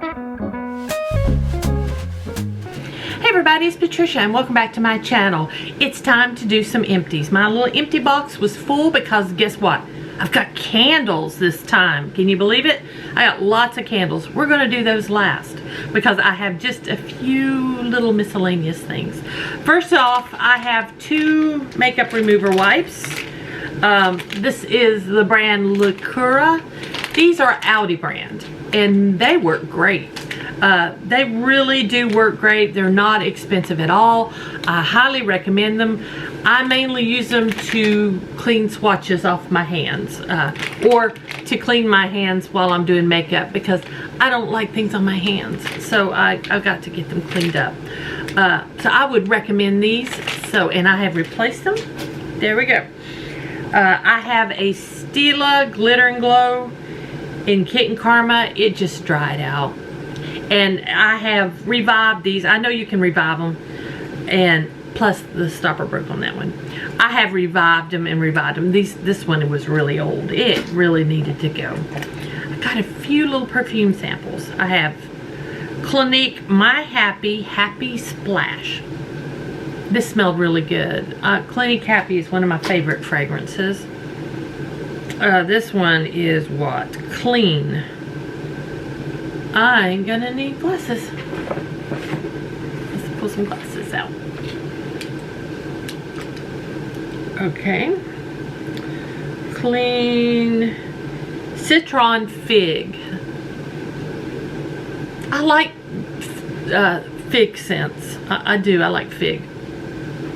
Hey everybody, it's Patricia and welcome back to my channel. It's time to do some empties. My little empty box was full because guess what? I've got candles this time. Can you believe it? I got lots of candles. We're going to do those last because I have just a few little miscellaneous things. First off, I have 2 makeup remover wipes. This is the brand Tiara. These are Audi brand and they work great. They really do work great. They're not expensive at all. I highly recommend them. I mainly use them to clean swatches off my hands or to clean my hands while I'm doing makeup because I don't like things on my hands. So I've got to get them cleaned up. So I would recommend these. And I have replaced them. There we go. I have a Stila Glitter and Glow in Kitten Karma. It just dried out. And I have revived these. I know you can revive them. And plus the stopper broke on that one. I have revived them and revived them. This one was really old. It really needed to go. I got a few little perfume samples. I have Clinique My Happy Splash. This smelled really good. Clinique Happy is one of my favorite fragrances. This one is what? Clean. I ain't gonna need glasses. Let's pull some glasses out. Okay. Clean Citron Fig. I like fig scents. I do. I like fig.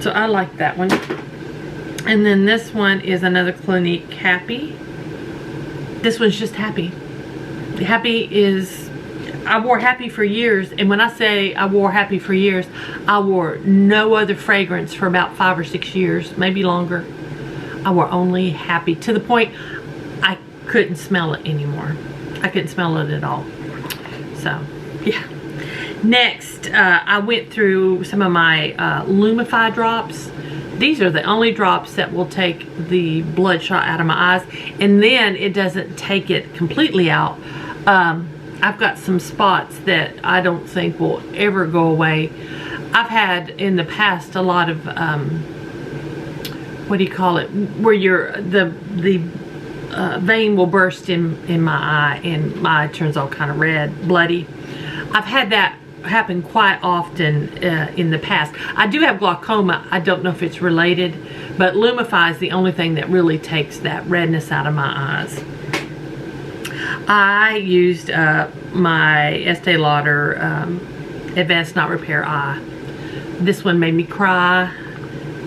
So I like that one. And then this one is another Clinique Happy. This one's just Happy. Happy is... I wore Happy for years, and when I say I wore Happy for years, I wore no other fragrance for about 5 or 6 years, maybe longer. I wore only Happy to the point I couldn't smell it anymore. I couldn't smell it at all. So, yeah. Next, I went through some of my Lumify drops. These are the only drops that will take the bloodshot out of my eyes, and then it doesn't take it completely out. I've got some spots that I don't think will ever go away. I've had in the past a lot of what do you call it, where the vein will burst in my eye and my eye turns all kind of red, bloody. I've had that happen quite often in the past. I do have glaucoma. I don't know if it's related, but Lumify is the only thing that really takes that redness out of my eyes. I used my Estee Lauder Advanced Night Repair Eye. This one made me cry.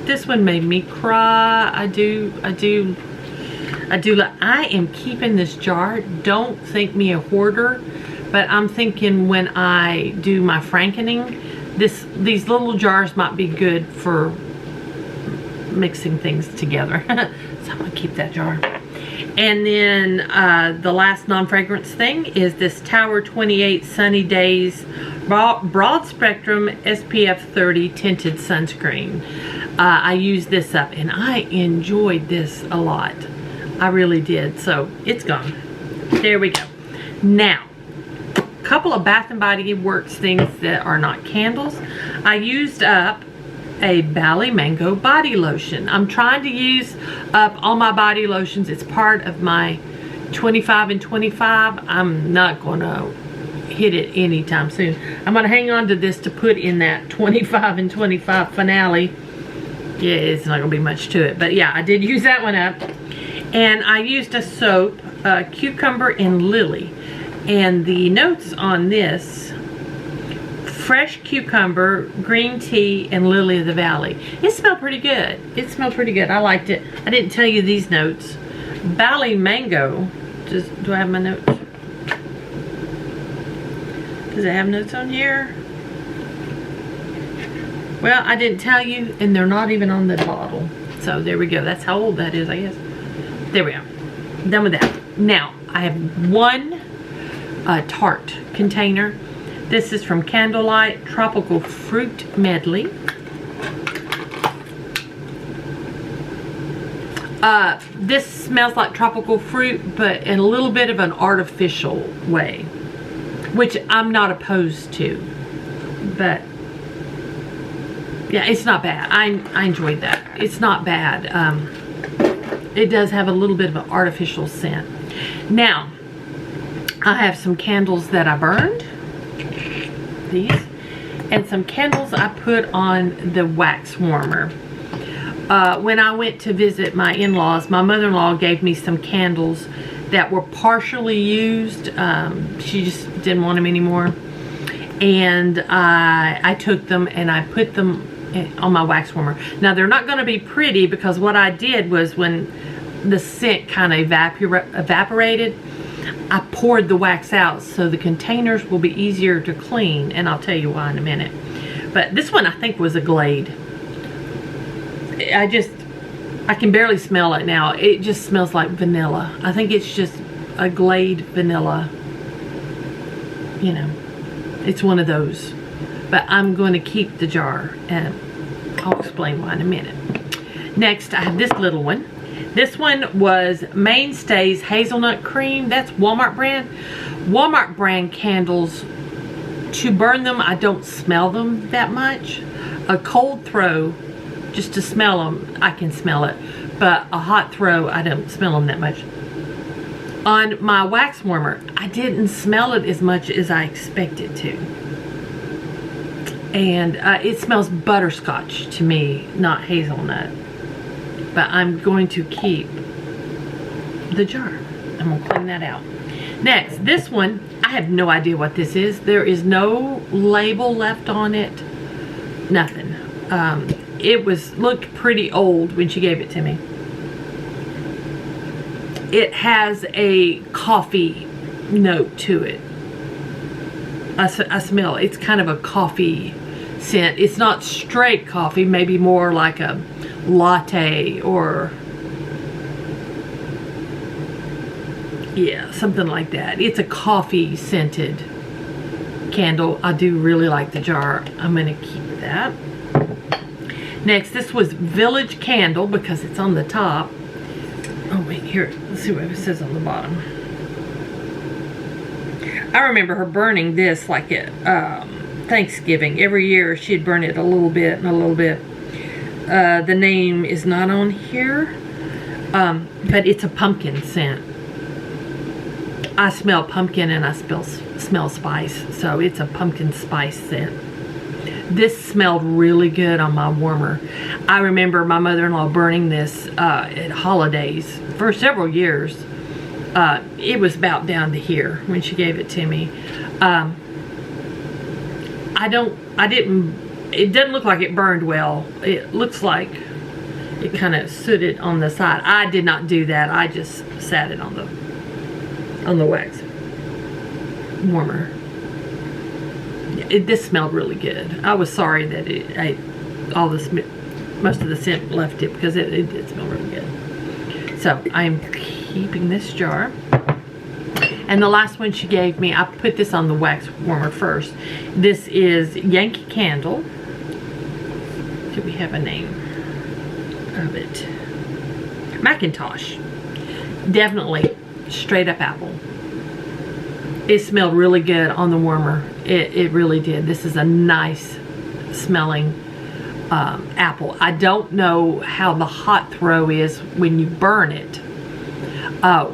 This one made me cry. I am keeping this jar. Don't think me a hoarder, but I'm thinking when I do my frankening, these little jars might be good for mixing things together. So I'm gonna keep that jar. And then the last non-fragrance thing is this Tower 28 Sunny Days Broad Spectrum SPF 30 Tinted Sunscreen. I used this up and I enjoyed this a lot. I really did. So it's gone. There we go. Now, a couple of Bath & Body Works things that are not candles. I used up a Bali Mango body lotion. I'm trying to use up all my body lotions. It's part of my 25 and 25. I'm not gonna hit it anytime soon. I'm gonna hang on to this to put in that 25 and 25 finale. Yeah, it's not gonna be much to it, but yeah, I did use that one up. And I used a soap, Cucumber and Lily. And the notes on this: fresh cucumber, green tea, and lily of the valley. It smelled pretty good. It smelled pretty good. I liked it. I didn't tell you these notes. Bali Mango. Do I have my notes? Does it have notes on here? Well, I didn't tell you, and they're not even on the bottle. So there we go. That's how old that is, I guess. There we go. Done with that. Now, I have one Tarte container. This is from Candlelight Tropical Fruit Medley. This smells like tropical fruit, but in a little bit of an artificial way. which I'm not opposed to. But yeah, it's not bad. I enjoyed that. It's not bad. It does have a little bit of an artificial scent. Now, I have some candles that I burned. These. And some candles I put on the wax warmer. When I went to visit my in-laws, my mother-in-law gave me some candles that were partially used. She just didn't want them anymore. And I took them and I put them on my wax warmer. Now, they're not going to be pretty because what I did was when the scent kind of evaporated, I poured the wax out so the containers will be easier to clean, and I'll tell you why in a minute. But this one I think was a Glade. I can barely smell it now. It just smells like vanilla. I think it's just a Glade vanilla. You know, it's one of those. But I'm going to keep the jar, and I'll explain why in a minute. Next, I have this little one. This one was Mainstays Hazelnut Cream. That's Walmart brand. Walmart brand candles, to burn them, I don't smell them that much. A cold throw, just to smell them, I can smell it. But a hot throw, I don't smell them that much. On my wax warmer, I didn't smell it as much as I expected to. And it smells butterscotch to me, not hazelnut. But I'm going to keep the jar. I'm going to clean that out. Next, this one, I have no idea what this is. There is no label left on it. Nothing. It looked pretty old when she gave it to me. It has a coffee note to it. I smell it. It's kind of a coffee scent. It's not straight coffee, maybe more like a latte or yeah, something like that. It's a coffee scented candle. I do really like the jar. I'm gonna keep that. Next, this was Village Candle because it's on the top. Oh wait, here, let's see what it says on the bottom. I remember her burning this like at Thanksgiving. Every year she'd burn it a little bit and a little bit. The name is not on here, but it's a pumpkin scent. I smell pumpkin and I smell spice, so it's a pumpkin spice scent. This smelled really good on my warmer. I remember my mother-in-law burning this at holidays for several years. It was about down to here when she gave it to me. It doesn't look like it burned well. It looks like it kind of sooted on the side. I did not do that. I just sat it on the wax warmer. This smelled really good. I was sorry that most of the scent left it because it did smell really good. So I'm keeping this jar. And the last one she gave me, I put this on the wax warmer first. This is Yankee Candle. Do we have a name of it? Macintosh. Definitely straight up apple. It smelled really good on the warmer. It really did. This is a nice smelling apple. I don't know how the hot throw is when you burn it.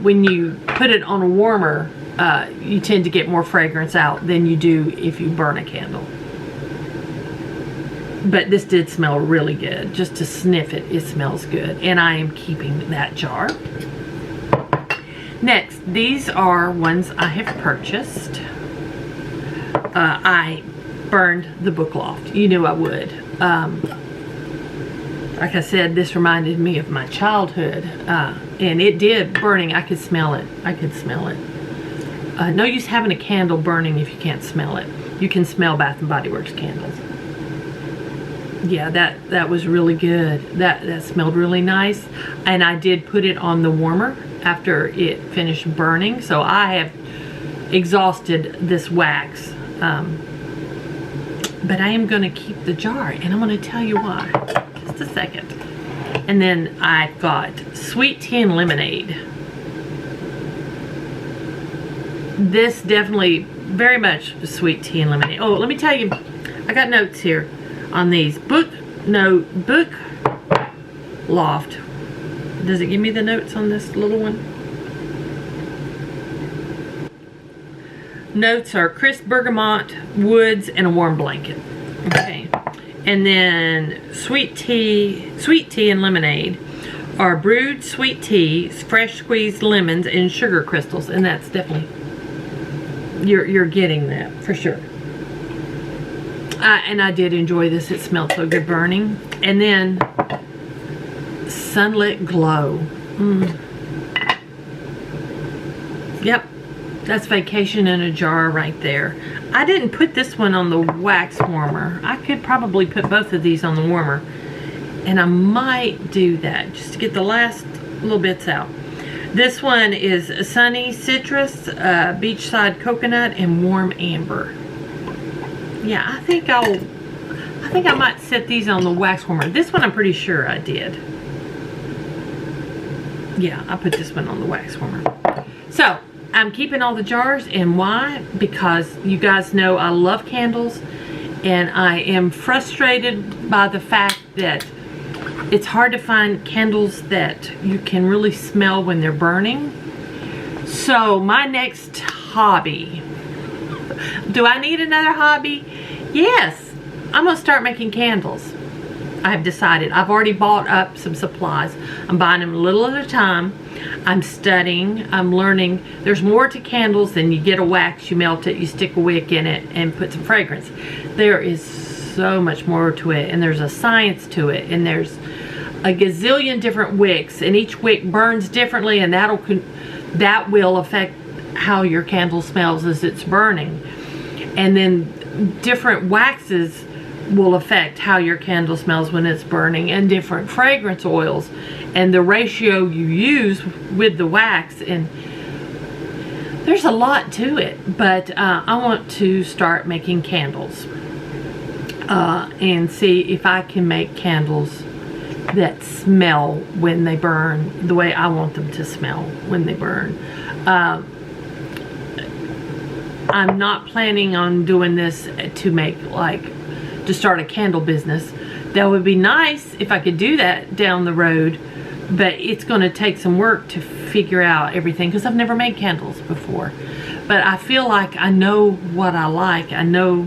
When you put it on a warmer, you tend to get more fragrance out than you do if you burn a candle. But this did smell really good. Just to sniff it, it smells good. And I am keeping that jar. Next, these are ones I have purchased. I burned the book loft. You knew I would. Like I said, this reminded me of my childhood. And it did burning. I could smell it. I could smell it. No use having a candle burning if you can't smell it. You can smell Bath and Body Works candles. Yeah, that was really good. That smelled really nice. And I did put it on the warmer after it finished burning. So I have exhausted this wax. But I am going to keep the jar. And I'm going to tell you why. Just a second. And then I've got Sweet Tea and Lemonade. This definitely very much sweet tea and lemonade. Oh, let me tell you, I got notes here on these. Book Loft. Does it give me the notes on this little one? Notes are crisp bergamot, woods, and a warm blanket. Okay. And then sweet tea and lemonade are brewed sweet teas, fresh squeezed lemons, and sugar crystals. And that's definitely, you're getting that for sure. And I did enjoy this. It smelled so good burning. And then Sunlit Glow. Yep, that's vacation in a jar right there. I didn't put this one on the wax warmer. I could probably put both of these on the warmer, and I might do that just to get the last little bits out. This one is Sunny Citrus, Beachside Coconut, and Warm Amber. Yeah, I think I might set these on the wax warmer. This one I'm pretty sure I did. Yeah, I put this one on the wax warmer. So, I'm keeping all the jars, and why? Because you guys know I love candles, and I am frustrated by the fact that it's hard to find candles that you can really smell when they're burning. So, my next hobby. Do I need another hobby? Yes, I'm going to start making candles. I've decided. I've already bought up some supplies. I'm buying them a little at a time. I'm studying. I'm learning. There's more to candles than you get a wax, you melt it, you stick a wick in it, and put some fragrance. There is so much more to it, and there's a science to it, and there's a gazillion different wicks, and each wick burns differently, and that will affect how your candle smells as it's burning. And then different waxes will affect how your candle smells when it's burning, and different fragrance oils and the ratio you use with the wax, and there's a lot to it. But I want to start making candles and see if I can make candles that smell when they burn the way I want them to smell when they burn. I'm not planning on doing this to make to start a candle business. That would be nice if I could do that down the road, but it's going to take some work to figure out everything, because I've never made candles before. But I feel like I know what I like, I know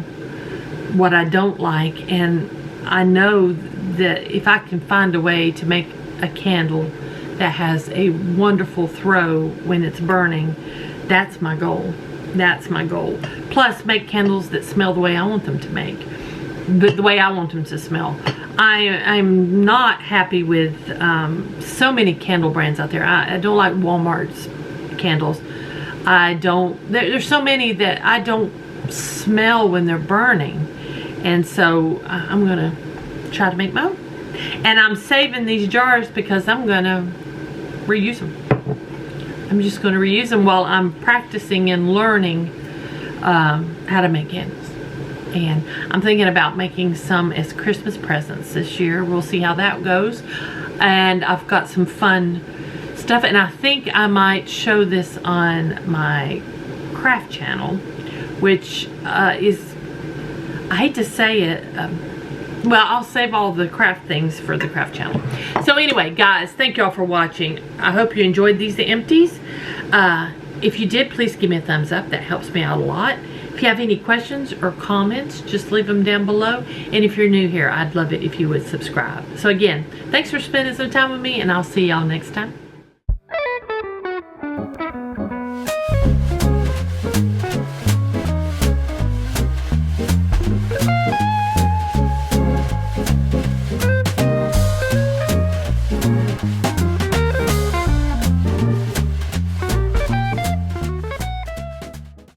what I don't like, and I know that if I can find a way to make a candle that has a wonderful throw when it's burning, that's my goal. That's my goal. Plus, make candles that smell the way I want them to make. But the way I want them to smell. I'm not happy with so many candle brands out there. I don't like Walmart's candles. There's so many that I don't smell when they're burning. And so I'm going to try to make my own. And I'm saving these jars because I'm going to reuse them. I'm just going to reuse them while I'm practicing and learning how to make candles. And I'm thinking about making some as Christmas presents this year. We'll see how that goes. And I've got some fun stuff, and I think I might show this on my craft channel, which is, I hate to say it, well, I'll save all the craft things for the craft channel. So anyway, guys, thank y'all for watching. I hope you enjoyed these empties. If you did, please give me a thumbs up. That helps me out a lot. If you have any questions or comments, just leave them down below. And if you're new here, I'd love it if you would subscribe. So again, thanks for spending some time with me, and I'll see y'all next time.